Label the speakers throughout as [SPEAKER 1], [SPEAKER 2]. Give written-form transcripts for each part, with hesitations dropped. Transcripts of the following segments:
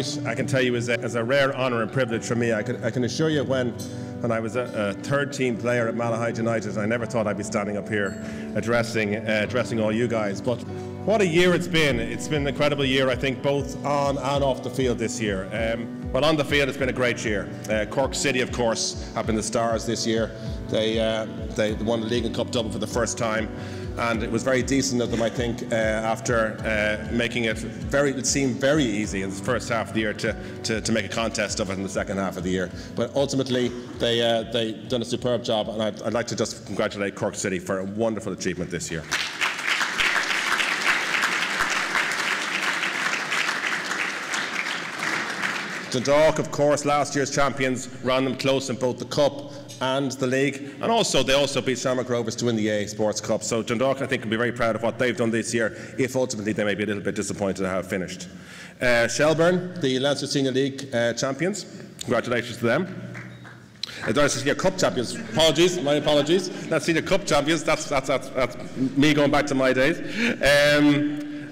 [SPEAKER 1] tonight, I can tell you, is a rare honour and privilege for me. I can assure you, when I was a third-team player at Malahide United, I never thought I'd be standing up here addressing all you guys. But what a year it's been. It's been an incredible year, I think, both on and off the field this year. Well, on the field, it's been a great year. Cork City, of course, have been the stars this year. They won the League and Cup double for the first time. And it was very decent of them, I think, after making it seemed very easy in the first half of the year to make a contest of it in the second half of the year. But ultimately, they done a superb job, and I'd like to just congratulate Cork City for a wonderful achievement this year. Dundalk, of course, last year's champions, ran them close in both the Cup and the League, and they also beat Shamrock Rovers to win the AA Sports Cup. So Dundalk, I think, can be very proud of what they've done this year, if ultimately they may be a little bit disappointed to have finished. Shelbourne, the Leinster Senior League champions, congratulations to them. Senior Cup champions, my apologies. That's Senior Cup champions, that's me going back to my days.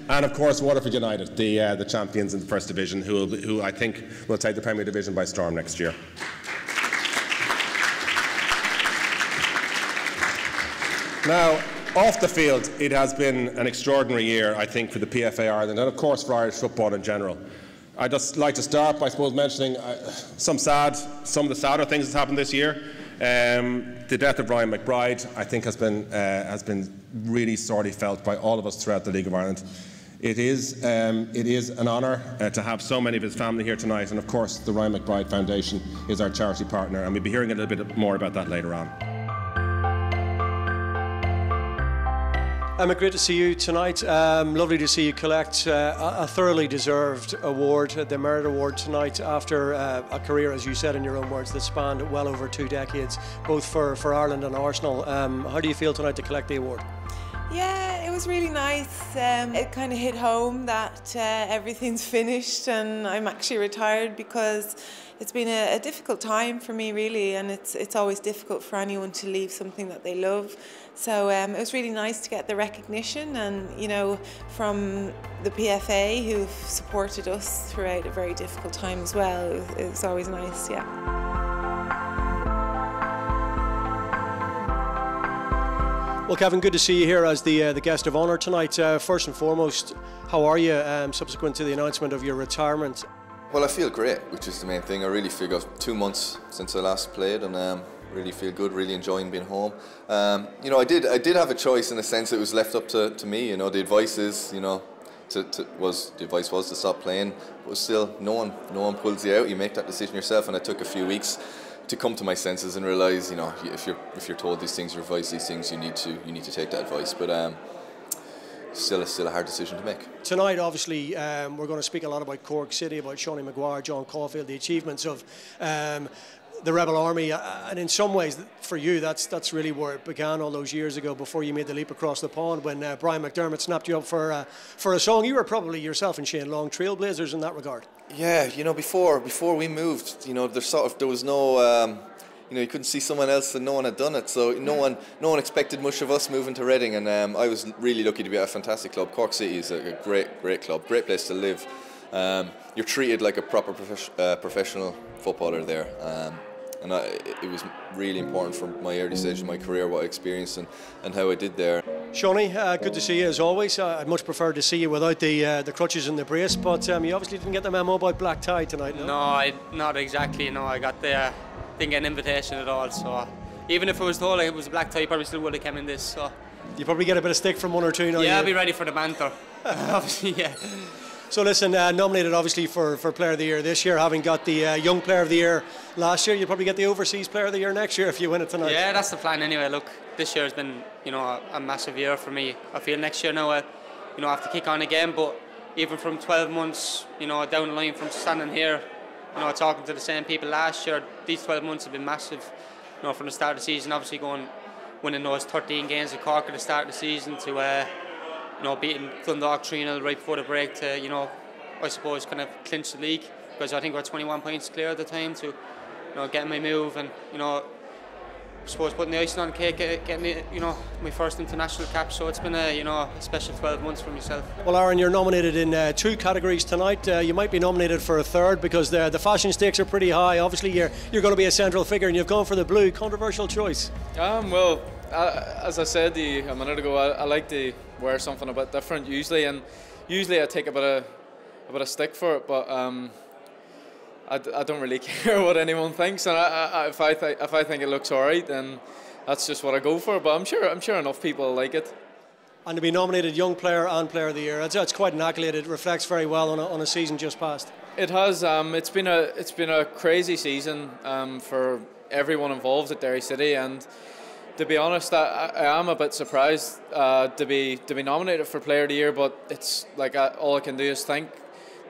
[SPEAKER 1] And of course, Waterford United, the champions in the First Division, who I think will take the Premier Division by storm next year. Now, off the field, it has been an extraordinary year, I think, for the PFAI Ireland, and of course for Irish football in general. I'd just like to start by, I suppose, mentioning some of the sadder things that's happened this year. The death of Ryan McBride, I think, has been really sorely felt by all of us throughout the League of Ireland. It is an honour to have so many of his family here tonight, and of course the Ryan McBride Foundation is our charity partner, and we'll be hearing a little bit more about that later on.
[SPEAKER 2] Emma, great to see you tonight. Lovely to see you collect a thoroughly deserved award, the Merit Award tonight, after a career, as you said in your own words, that spanned well over 2 decades, both for Ireland and Arsenal. How do you feel tonight to collect the award?
[SPEAKER 3] Yeah, it was really nice. It kind of hit home that everything's finished and I'm actually retired, because it's been a difficult time for me, really, and it's always difficult for anyone to leave something that they love. So it was really nice to get the recognition, and from the PFA, who've supported us throughout a very difficult time as well. It was always nice, yeah.
[SPEAKER 2] Well, Kevin, good to see you here as the guest of honour tonight. First and foremost, how are you subsequent to the announcement of your retirement?
[SPEAKER 4] Well, I feel great, which is the main thing. I really feel 2 months since I last played, and really feel good, really enjoying being home. I did have a choice in a sense. It was left up to me. The advice is, the advice was to stop playing, but still, no one pulls you out. You make that decision yourself, and it took a few weeks to come to my senses and realise, if you're told these things, or advised these things, you need to take that advice. But still a hard decision to make.
[SPEAKER 2] Tonight, obviously, we're going to speak a lot about Cork City, about Seanie Maguire, John Caulfield, the achievements of the Rebel Army, and in some ways, for you, that's really where it began all those years ago, before you made the leap across the pond, when Brian McDermott snapped you up for a song. You were probably yourself and Shane Long trailblazers in that regard. Yeah,
[SPEAKER 4] before we moved, there was no. You couldn't see someone else, and no one had done it, so no one expected much of us moving to Reading, and I was really lucky to be at a fantastic club. Cork City is a great club, great place to live. You're treated like a proper professional footballer there, and it was really important for my early stage of my career, what I experienced and how I did there.
[SPEAKER 2] Shawnee, good to see you as always. I'd much prefer to see you without the crutches and the brace, but you obviously didn't get the memo about black tie tonight, no?
[SPEAKER 5] No, not exactly. No, I got didn't get an invitation at all, so even if I was told it was a black tie, I probably still would have come in this. So
[SPEAKER 2] you probably get a bit of stick from one or two now.
[SPEAKER 5] Yeah, I'll be ready for the banter. Obviously, yeah.
[SPEAKER 2] So listen, nominated obviously for Player of the Year this year, having got the Young Player of the Year last year, you'll probably get the Overseas Player of the Year next year if you win it tonight.
[SPEAKER 5] Yeah, that's the plan anyway. Look, this year has been a massive year for me. I feel next year now I have to kick on again, but even from 12 months down the line from standing here, talking to the same people last year, these 12 months have been massive. From the start of the season, obviously winning those 13 games at Cork at the start of the season, to beating Dundalk 3-0 right before the break, to I suppose kind of clinch the league, because I think we were 21 points clear at the time, to getting my move, and I suppose putting the icing on the cake, getting my first international cap. So it's been a special 12 months for myself.
[SPEAKER 2] Well, Aaron, you're nominated in 2 categories tonight. You might be nominated for a third because the fashion stakes are pretty high. Obviously, you're going to be a central figure, and you've gone for the blue. Controversial choice.
[SPEAKER 6] Well, as I said a minute ago, I like to wear something a bit different usually, and usually I take a bit of stick for it, but I don't really care what anyone thinks, and if I think it looks alright, then that's just what I go for. But I'm sure enough people like it.
[SPEAKER 2] And to be nominated Young Player and Player of the Year, that's quite an accolade. It reflects very well on a season just past.
[SPEAKER 6] It has. It's been a crazy season for everyone involved at Derry City, and to be honest, I am a bit surprised to be nominated for Player of the Year. But it's like all I can do is thank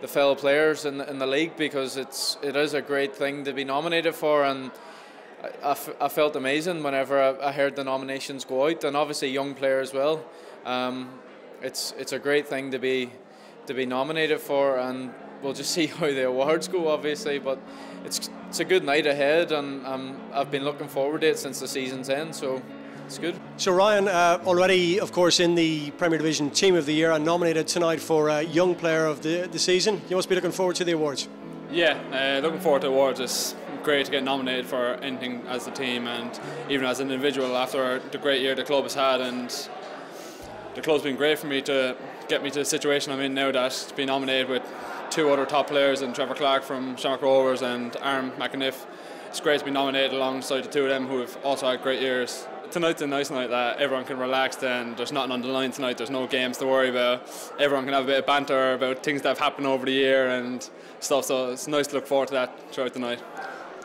[SPEAKER 6] the fellow players in the league, because it is a great thing to be nominated for, and I felt amazing whenever I heard the nominations go out, and obviously Young Player as well. It's a great thing to be nominated for, and we'll just see how the awards go, obviously. But it's a good night ahead, and I've been looking forward to it since the season's end, so it's good.
[SPEAKER 2] So Ryan, already of course in the Premier Division Team of the Year and nominated tonight for Young Player of the season. You must be looking forward to the awards.
[SPEAKER 7] Yeah, looking forward to the awards. It's great to get nominated for anything as a team and even as an individual after the great year the club has had, and the club's been great for me to get me to the situation I'm in now, that to be nominated with 2 other top players, and Trevor Clark from Shamrock Rovers and Aaron McAniff. It's great to be nominated alongside the 2 of them who have also had great years. Tonight's a nice night that everyone can relax, and there's nothing on the line tonight. There's no games to worry about. Everyone can have a bit of banter about things that have happened over the year and stuff, so it's nice to look forward to that throughout the night.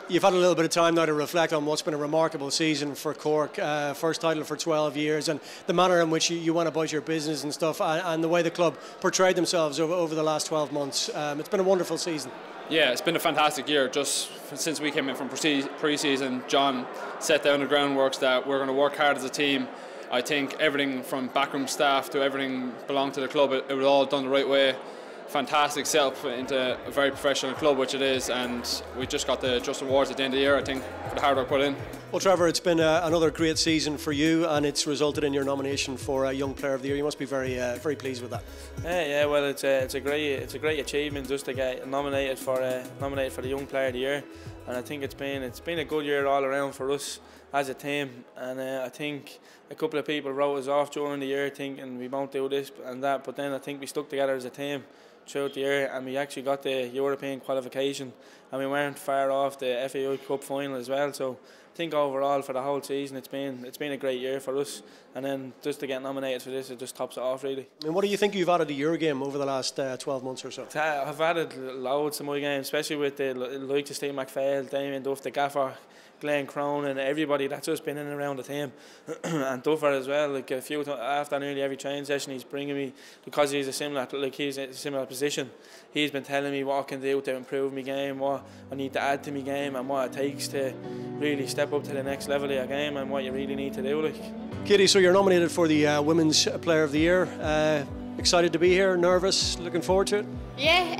[SPEAKER 2] You've had a little bit of time now to reflect on what's been a remarkable season for Cork, first title for 12 years, and the manner in which you went about your business and stuff, and the way the club portrayed themselves over the last 12 months. It's been a wonderful season.
[SPEAKER 7] Yeah, it's been a fantastic year. Just since we came in from pre-season, John set down the groundworks that we're going to work hard as a team. I think everything from backroom staff to everything belonged to the club. It was all done the right way. Fantastic setup into a very professional club, which it is, and we just got the Just Awards at the end of the year, I think, for the hard work put in. Well,
[SPEAKER 2] Trevor, it's been another great season for you, and it's resulted in your nomination for Young Player of the Year. You must be very pleased with that.
[SPEAKER 8] Yeah, well, it's a great achievement just to get nominated for the Young Player of the Year, and I think it's been a good year all around for us as a team, and I think a couple of people wrote us off during the year thinking we won't do this and that, but then I think we stuck together as a team throughout the year, and we actually got the European qualification, and we weren't far off the FAI Cup final as well. So I think overall for the whole season it's been a great year for us, and then just to get nominated for this, it just tops it off really.
[SPEAKER 2] And what do you think you've added to your game over the last 12 months or so?
[SPEAKER 8] I've added loads to my game, especially with the likes of Steve McPhail, Damien Duff, the gaffer, Glenn Cronin, and everybody that's just been in and around the team, and Duffer as well. Like a few after nearly every training session, he's bringing me, because he's he's in a similar position. He's been telling me what I can do to improve my game, what I need to add to my game, and what it takes to really step up to the next level of your game, and what you really need to do. Like,
[SPEAKER 2] Katie, so you're nominated for the Women's Player of the Year. Excited to be here? Nervous? Looking forward to it?
[SPEAKER 9] Yeah,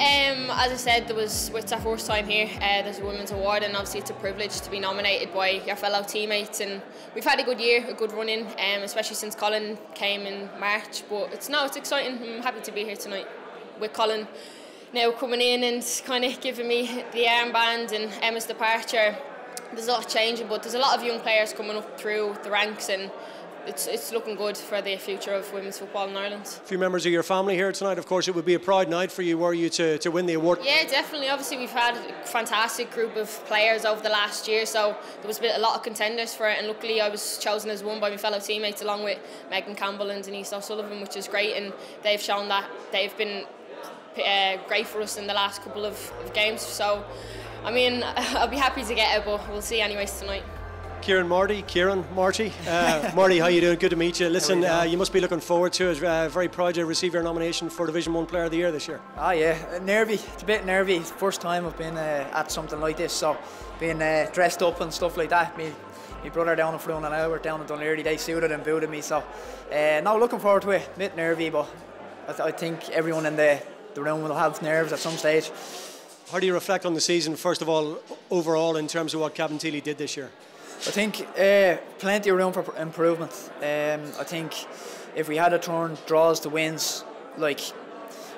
[SPEAKER 9] as I said, it's our first time here. There's a women's award, and obviously it's a privilege to be nominated by your fellow teammates. And we've had a good year, a good run in, especially since Colin came in March. But it's exciting. I'm happy to be here tonight with Colin now coming in and kind of giving me the armband, and Emma's departure. There's a lot changing, but there's a lot of young players coming up through the ranks, and it's looking good for the future of women's football in Ireland. A
[SPEAKER 2] few members of your family here tonight. Of course, it would be a proud night for you, were you, to win the award?
[SPEAKER 9] Yeah, definitely. Obviously, we've had a fantastic group of players over the last year, so there was a lot of contenders for it, and luckily I was chosen as one by my fellow teammates, along with Megan Campbell and Denise O'Sullivan, which is great, and they've shown that they've been great for us in the last couple of games. So, I mean, I'll be happy to get it, but we'll see anyways tonight.
[SPEAKER 2] Marty, how you doing? Good to meet you. Listen, you must be looking forward to it. Very proud to receive your nomination for Division 1 Player of the Year this year.
[SPEAKER 10] Oh yeah, nervy. It's a bit nervy. It's the first time I've been at something like this, so being dressed up and stuff like that. My brother down in Froon and Albert down in Dunleary, they suited and booted me, so no, looking forward to it. A bit nervy, but I think everyone in the room will have nerves at some stage.
[SPEAKER 2] How do you reflect on the season, first of all, overall, in terms of what Kevin Doyle did this year?
[SPEAKER 10] I think plenty of room for improvement. I think if we had to turn draws to wins, like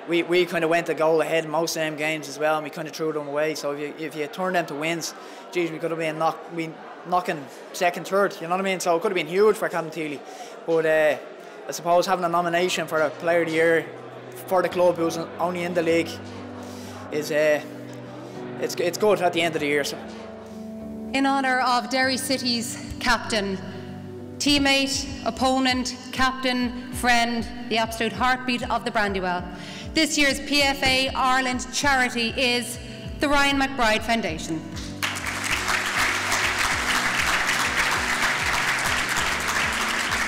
[SPEAKER 10] we kind of went a goal ahead in most of them games as well, and we kind of threw them away. So if you turn them to wins, geez, we could have been knocking second, third. You know what I mean? So it could have been huge for Cabinteely. But I suppose having a nomination for a Player of the Year for the club who's only in the league is it's good at the end of the year. So.
[SPEAKER 11] In honour of Derry City's captain, teammate, opponent, captain, friend, the absolute heartbeat of the Brandywell, this year's PFAI Ireland charity is the Ryan McBride Foundation.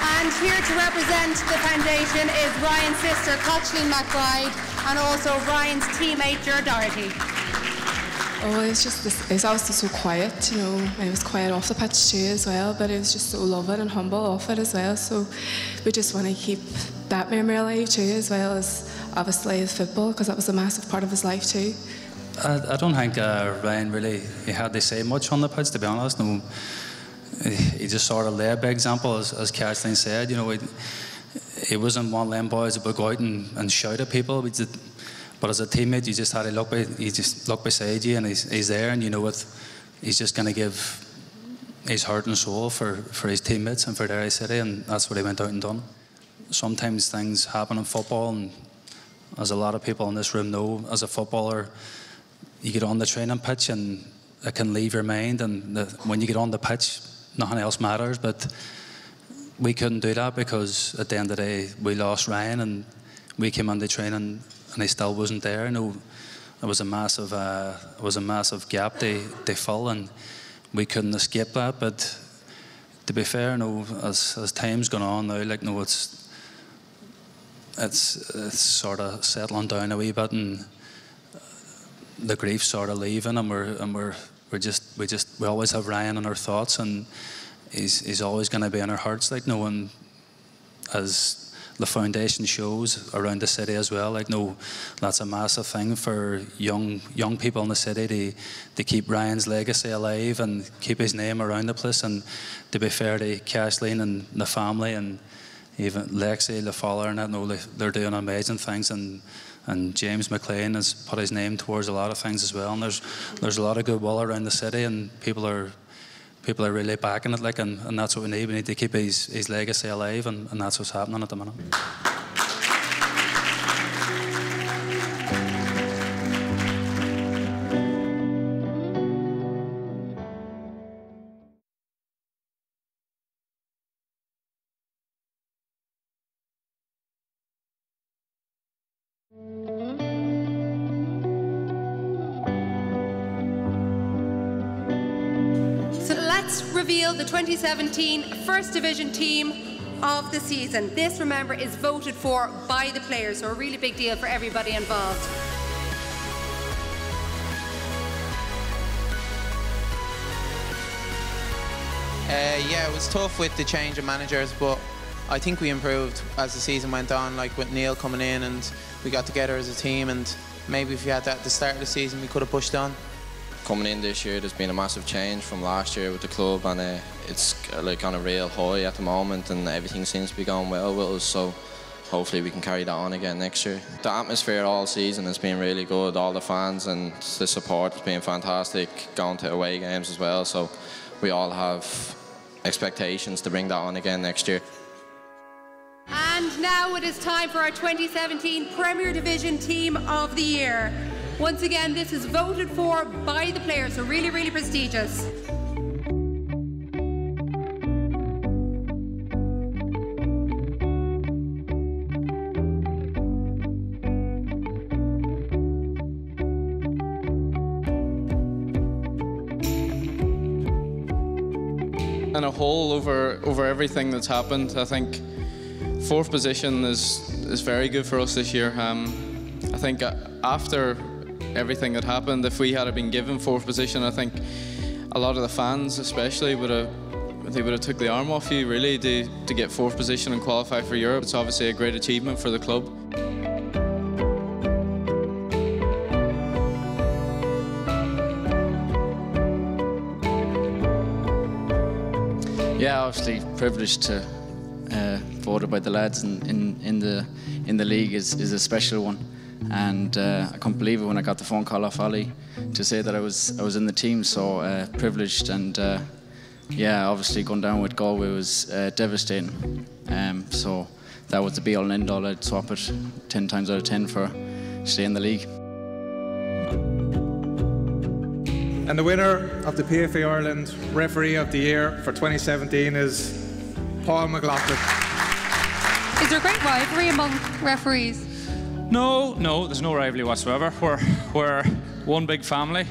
[SPEAKER 11] And here to represent the foundation is Ryan's sister, Kathleen McBride, and also Ryan's teammate, Ger Doherty.
[SPEAKER 12] Oh, it was obviously so quiet, you know, and it was quiet off the pitch too as well, but it was just so loving and humble off it as well, so we just want to keep that memory alive too, as well as obviously his football, because that was a massive part of his life too.
[SPEAKER 13] I don't think Ryan really had to say much on the pitch, to be honest. No, he just sort of led by example, as Kathleen said. You know, he wasn't one of them boys that would go out and shout at people. But as a teammate, you just had to look beside you, and he's there, and you know what, he's just going to give his heart and soul for his teammates and for Derry City, and that's what he went out and done. Sometimes things happen in football, and as a lot of people in this room know, as a footballer, you get on the training pitch and it can leave your mind, and when you get on the pitch, nothing else matters. But we couldn't do that, because at the end of the day, we lost Ryan, and we came on the training and he still wasn't there. You know, it was a massive gap they fill, and we couldn't escape that. But to be fair, you know, as time's gone on now, like, no, it's sort of settling down a wee bit, and the grief's sort of leaving, and we always have Ryan in our thoughts, and he's always going to be in our hearts, like, no one, as the foundation shows around the city as well. Like, no, that's a massive thing for young people in the city to keep Ryan's legacy alive and keep his name around the place. And to be fair to Kathleen and the family, and even Lexi, the father, and that, no, they're doing amazing things. And James McClean has put his name towards a lot of things as well. And there's a lot of goodwill around the city, and people are really backing it, like, and that's what we need. We need to keep his legacy alive, and that's what's happening at the minute.
[SPEAKER 11] Reveal the 2017 First Division Team of the season. This, remember, is voted for by the players, so a really big deal for everybody involved.
[SPEAKER 14] Yeah, it was tough with the change of managers, but I think we improved as the season went on, like with Neil coming in, and we got together as a team, and maybe if we had that at the start of the season, we could have pushed on.
[SPEAKER 15] Coming in this year, there's been a massive change from last year with the club, and it's like on a real high at the moment, and everything seems to be going well with us, so hopefully we can carry that on again next year. The atmosphere all season has been really good, all the fans and the support has been fantastic, going to away games as well, so we all have expectations to bring that on again next year.
[SPEAKER 11] And now it is time for our 2017 Premier Division Team of the Year. Once again, this is voted for by the players, so really, really prestigious.
[SPEAKER 6] And a whole over everything that's happened, I think fourth position is very good for us this year. I think after everything that happened, if we had been given fourth position, I think a lot of the fans especially would have took the arm off you, really, to get fourth position and qualify for Europe. It's obviously a great achievement for the club.
[SPEAKER 16] Yeah, obviously privileged to voted by the lads in the league is a special one, and I couldn't believe it when I got the phone call off Ollie to say that I was in the team. So privileged, and yeah, obviously going down with Galway was devastating. So that was the be all and end all. I'd swap it 10 times out of 10 for staying in the league.
[SPEAKER 17] And the winner of the PFAI Ireland Referee of the Year for 2017 is Paul McLaughlin.
[SPEAKER 11] Is there a great rivalry among referees?
[SPEAKER 18] No, there's no rivalry whatsoever. We're one big family.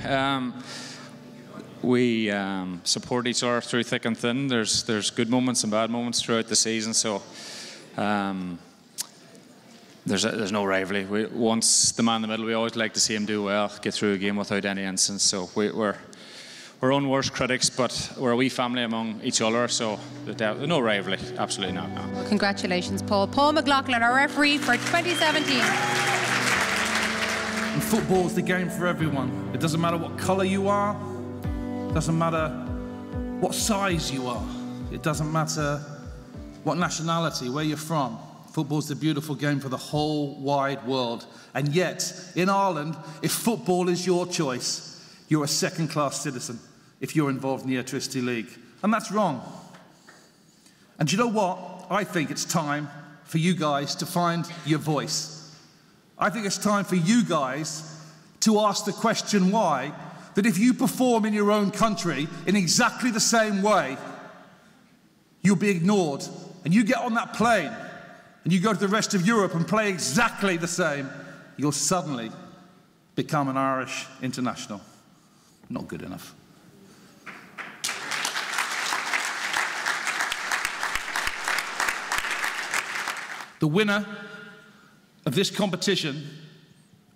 [SPEAKER 18] We support each other through thick and thin. There's good moments and bad moments throughout the season, so there's no rivalry. Once the man in the middle, we always like to see him do well, get through a game without any incidents. So we're our own worst critics, but we're a wee family among each other, so there's no rivalry, absolutely not. No.
[SPEAKER 11] Well, congratulations, Paul. Paul McLaughlin, our referee for 2017.
[SPEAKER 19] And football's the game for everyone. It doesn't matter what colour you are, it doesn't matter what size you are, it doesn't matter what nationality, where you're from. Football's the beautiful game for the whole wide world. And yet, in Ireland, if football is your choice, you're a second-class citizen if you're involved in the Airtricity League. And that's wrong. And do you know what? I think it's time for you guys to find your voice. I think it's time for you guys to ask the question why, that if you perform in your own country in exactly the same way, you'll be ignored. And you get on that plane and you go to the rest of Europe and play exactly the same, you'll suddenly become an Irish international. Not good enough. The winner of this competition,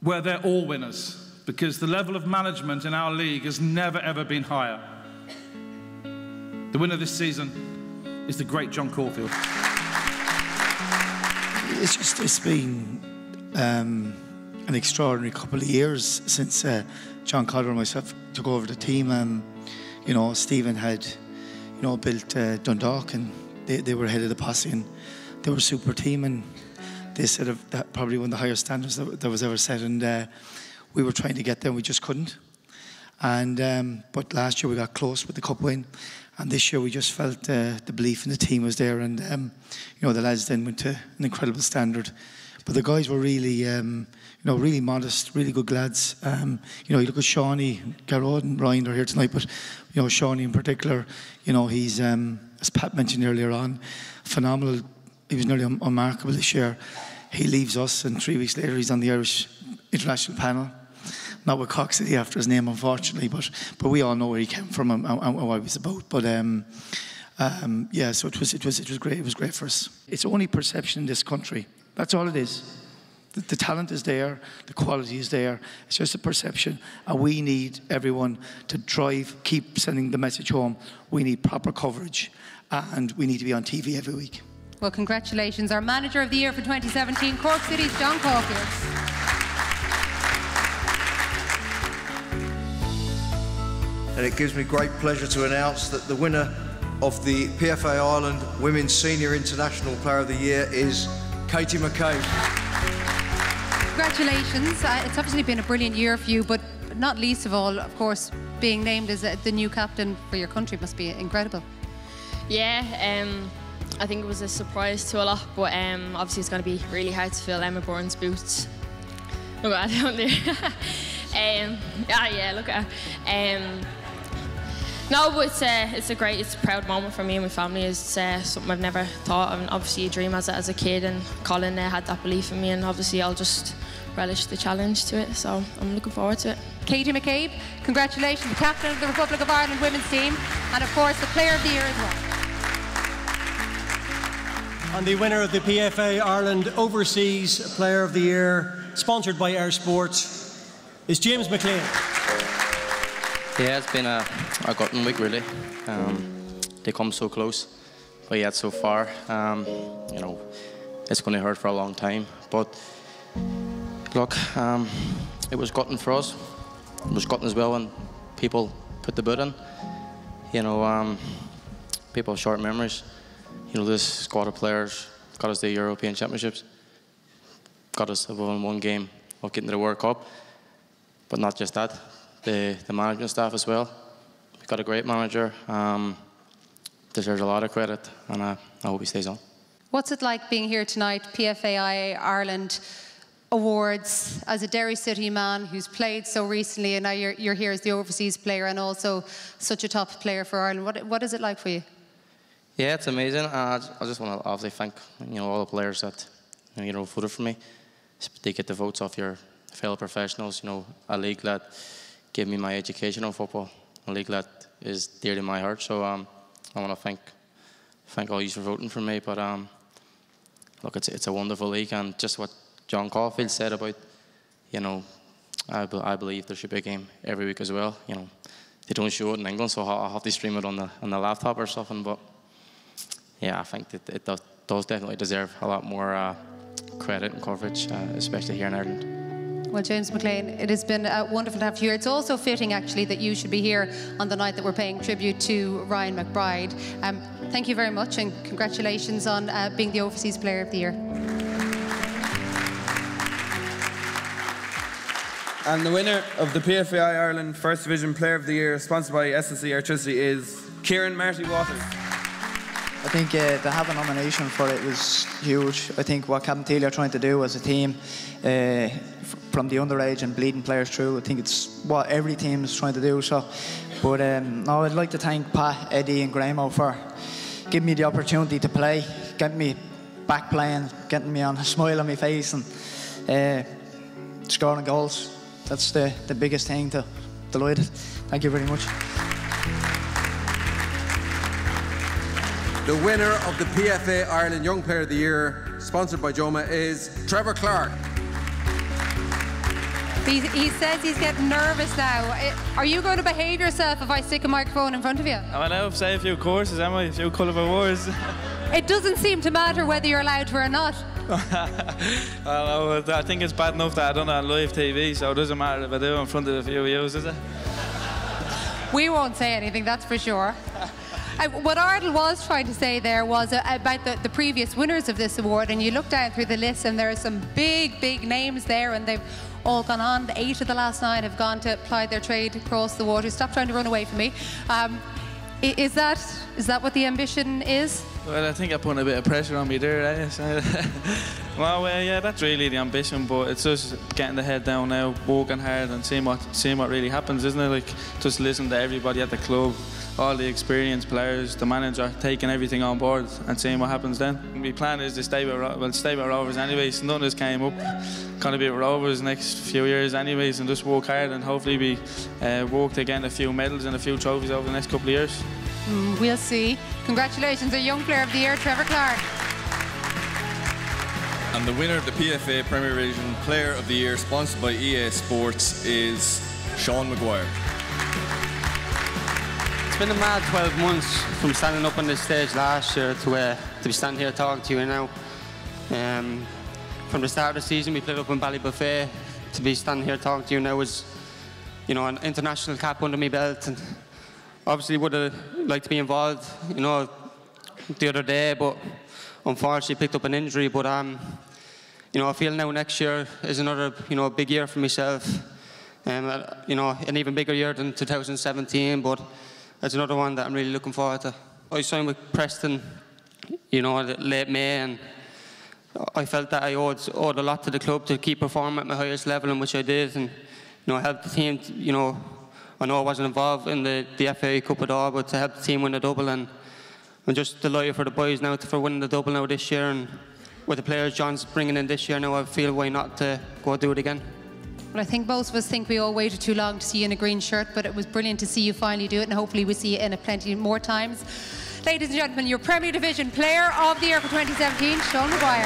[SPEAKER 19] where they're all winners, because the level of management in our league has never ever been higher. The winner this season is the great John Caulfield.
[SPEAKER 20] It's been an extraordinary couple of years since John Calder and myself took over the team. You know, Stephen had, you know, built Dundalk, and they were ahead of the posse, and they were a super team, and they set that probably one of the highest standards that was ever set, and we were trying to get there, and we just couldn't. And but last year we got close with the cup win, and this year we just felt the belief in the team was there, and you know, the lads then went to an incredible standard. But the guys were really, you know, really modest, really good lads. You know, you look at Shawnee, Garrod and Ryan are here tonight, but you know, Shawnee in particular, you know, he's as Pat mentioned earlier on, phenomenal. He was nearly unmarkable this year. He leaves us, and 3 weeks later he's on the Irish international panel. Not with Cork City after his name, unfortunately, but we all know where he came from and what he was about. But yeah, so it was great. It was great for us. It's only perception in this country. That's all it is. The talent is there, the quality is there. It's just a perception, and we need everyone to drive, keep sending the message home. We need proper coverage, and we need to be on TV every week.
[SPEAKER 11] Well, congratulations. Our Manager of the Year for 2017, Cork City's John Caulfield.
[SPEAKER 21] And it gives me great pleasure to announce that the winner of the PFAI Ireland Women's Senior International Player of the Year is Katie McCabe.
[SPEAKER 11] Congratulations. It's obviously been a brilliant year for you, but not least of all, of course, being named as the new captain for your country must be incredible.
[SPEAKER 9] Yeah, I think it was a surprise to a lot, but obviously it's going to be really hard to fill Emma Bourne's boots. Look at her down there. Yeah, look at her. No, but it's a proud moment for me and my family. It's something I've never thought of, and obviously a dream as a kid, and Colin had that belief in me, and obviously I'll just relish the challenge to it, so I'm looking forward to it.
[SPEAKER 11] Katie McCabe, congratulations, the captain of the Republic of Ireland women's team, and of course the Player of the Year as well.
[SPEAKER 2] And the winner of the PFAI Ireland Overseas Player of the Year, sponsored by Air Sports, is James McClean.
[SPEAKER 22] Yeah, it's been a gotten week really. They come so close, but yet so far, you know, it's going to hurt for a long time. But look, it was gotten for us. It was gotten as well when people put the boot in. You know, people have short memories. You know, this squad of players got us the European Championships, got us within one game of getting to the World Cup. But not just that, the management staff as well. We've got a great manager, deserves a lot of credit, and I hope he stays on.
[SPEAKER 11] What's it like being here tonight, PFAI Ireland Awards, as a Derry City man who's played so recently, and now you're here as the overseas player and also such a top player for Ireland. What is it like for you?
[SPEAKER 22] Yeah, it's amazing. I just want to obviously thank all the players that voted for me. They get the votes off your fellow professionals. A league that gave me my education on football, a league that is dear to my heart. So I want to thank all you for voting for me. But look, it's a wonderful league, and just what John Caulfield said about, I believe there should be a game every week as well. They don't show it in England, so I'll have to stream it on the laptop or something. But yeah, I think that it does definitely deserve a lot more credit and coverage, especially here in Ireland.
[SPEAKER 11] Well, James McClean, it has been wonderful to have you here. It's also fitting, actually, that you should be here on the night that we're paying tribute to Ryan McBride. Thank you very much, and congratulations on being the Overseas Player of the Year.
[SPEAKER 1] And the winner of the PFAI Ireland First Division Player of the Year, sponsored by SSE Airtricity, is Kieran Marty Waters.
[SPEAKER 10] I think to have a nomination for it was huge. I think what Captain Teely are trying to do as a team, from the underage and bleeding players through, I think it's what every team is trying to do. So, but no, I'd like to thank Pat, Eddie and Grahamo for giving me the opportunity to play, getting me back playing, getting me on a smile on my face, and scoring goals. That's the biggest thing. Delighted. Thank you very much.
[SPEAKER 21] The winner of the PFAI Ireland Young Player of the Year, sponsored by Joma, is Trevor Clark.
[SPEAKER 11] He says he's getting nervous now. Are you going to behave yourself if I stick a microphone in front of you?
[SPEAKER 8] I'm allowed to say a few courses, am I? A few colourful words.
[SPEAKER 11] It doesn't seem to matter whether you're allowed to or not.
[SPEAKER 8] Well, I think it's bad enough that I done it on live TV, so it doesn't matter if I do it in front of a few of you, is it?
[SPEAKER 11] We won't say anything, that's for sure. What Ardle was trying to say there was about the previous winners of this award, and you look down through the list and there are some big names there, and they've all gone on. 8 of the last 9 have gone to ply their trade across the water. Stop trying to run away from me. Is that what the ambition is?
[SPEAKER 8] Well, I think I put a bit of pressure on me there, eh? Well, yeah, that's really the ambition, but it's just getting the head down now, working hard and seeing what really happens, isn't it? Like, just listen to everybody at the club, all the experienced players, the manager, taking everything on board and seeing what happens then. My plan is to stay with Rovers anyways. None of us came up. Gonna be with Rovers next few years anyways, and just work hard, and hopefully we work to get a few medals and a few trophies over the next couple of years.
[SPEAKER 11] We'll see. Congratulations, our Young Player of the Year, Trevor Clark.
[SPEAKER 3] And the winner of the PFA Premier Division Player of the Year, sponsored by EA Sports, is Sean Maguire.
[SPEAKER 5] It's been a mad 12 months from standing up on this stage last year to be standing here talking to you now. From the start of the season, we played up in Ballybuffet. To be standing here talking to you now was, an international cap under my belt, and obviously would have liked to be involved, the other day, but unfortunately picked up an injury. But I feel now next year is another, big year for myself. An even bigger year than 2017, but it's another one that I'm really looking forward to. I signed with Preston, late May, and I felt that I owed a lot to the club to keep performing at my highest level, in which I did, and help the team. I know I wasn't involved in the FA Cup at all, but to help the team win the double, and I'm just delighted for the boys now for winning the double now this year, and with the players John's bringing in this year now, I feel why not to go do it again.
[SPEAKER 11] Well, I think most of us think we all waited too long to see you in a green shirt, but it was brilliant to see you finally do it, and hopefully we see you in it plenty more times. Ladies and gentlemen, your Premier Division Player of the Year for 2017, Sean Maguire.